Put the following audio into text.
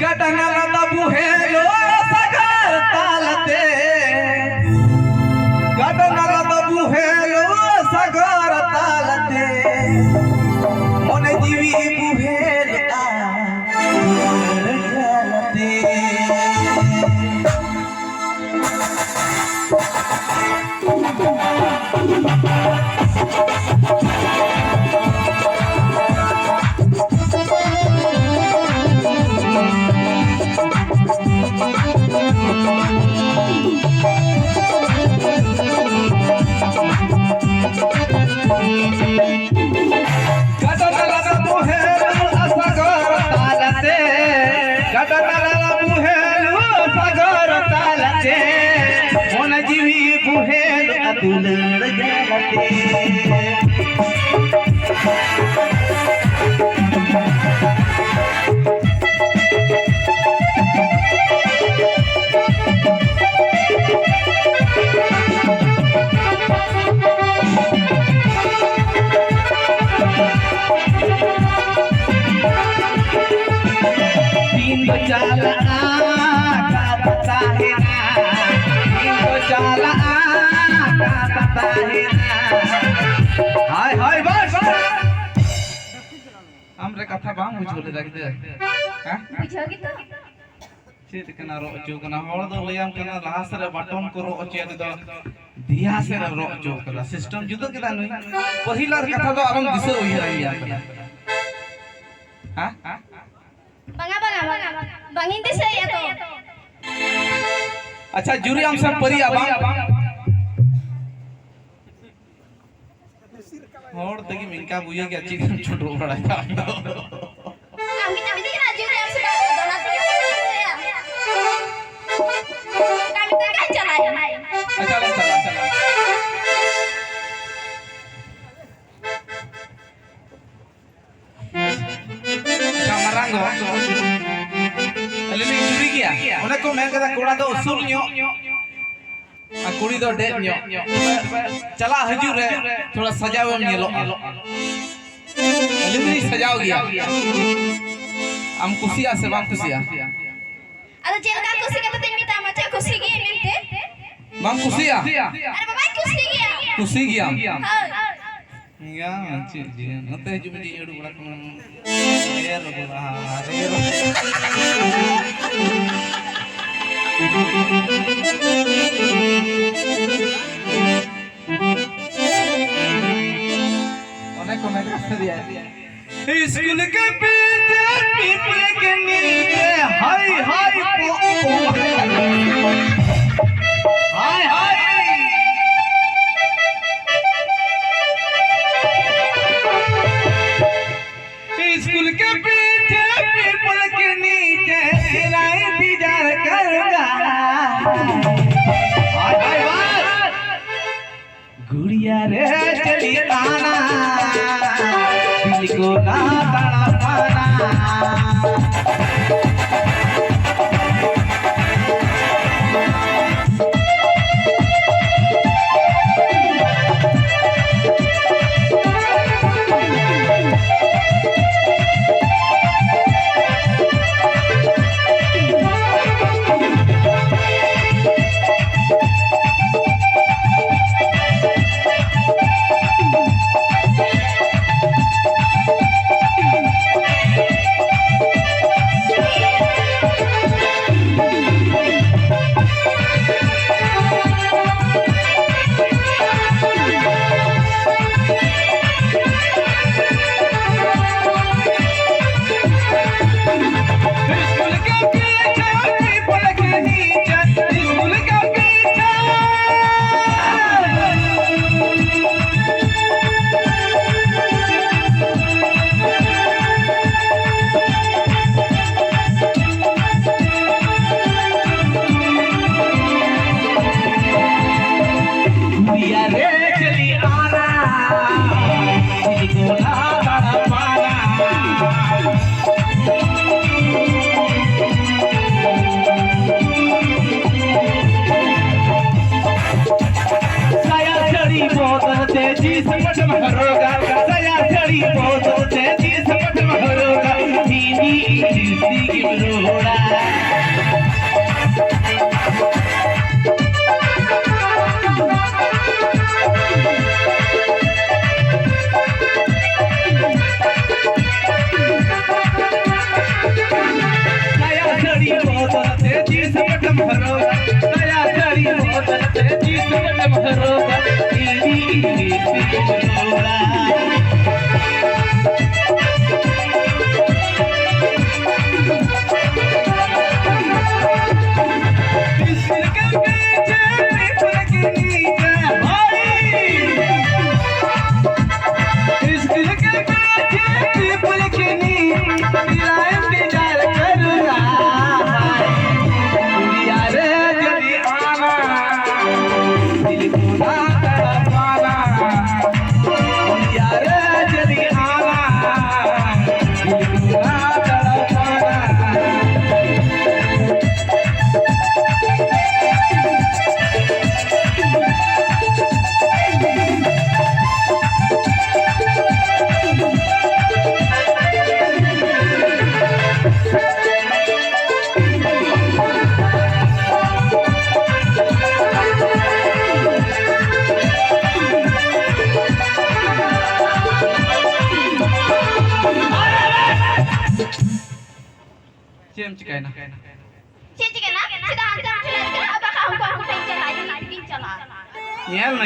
गडनलद बुहेलो सगर तालते गडनलद बुहेलो सगर तालते मोने जीवी बुहेल तालते दुलड़ जाते तीन चाल गाता है तीन चाल हाय हाय बस हमरे कथा बाम बुझोले रख दे हां बुझोगी तो चेत कना रो अचो कना होड़ दो लयाम कना लास्ट रे बटन को रो अचे दो दिया से रो अचो कला सिस्टम जुदो केदा नई पहिला कथा तो आरम दिसो होई रहिया हां बंगा बंगा बंगिन दिसे या तो अच्छा जुरी हम सब परी आबा और तकी मिनका बुझे के अच्छी छोटो बड़ा था अभी देखना जुरी हम सब दोना के काम तो क्या चला है अच्छा चला मरांगो अले ने जुरी गया ओने को मैं कदा कोड़ा दो उसूल न्यो आ कुड़ी दो डेट न्यो चला हजू रे थोड़ा सजावे नेलो अले ने सजाव गया हम खुशिया से बात खुशिया अरे जेल का खुशी का तो मिटा मचा खुशी गई मिलते बाम खुशिया अरे बाबा खुशी गया हां या अच्छी जी नते हजू में एडू बड़ा रे रो कोने रास्ते दिया स्कूल के पीछे पीपल के नीचे हाय हाय हाय हाय स्कूल के पीछे पीपल के नीचे राय दीदार करगा हाय हाय गुड़िया रे चली आना दिल को ना तड़पाना चिकाय ना Cici kena, sudah hantar apa kau pengen jalan, bikin jalan. यार ना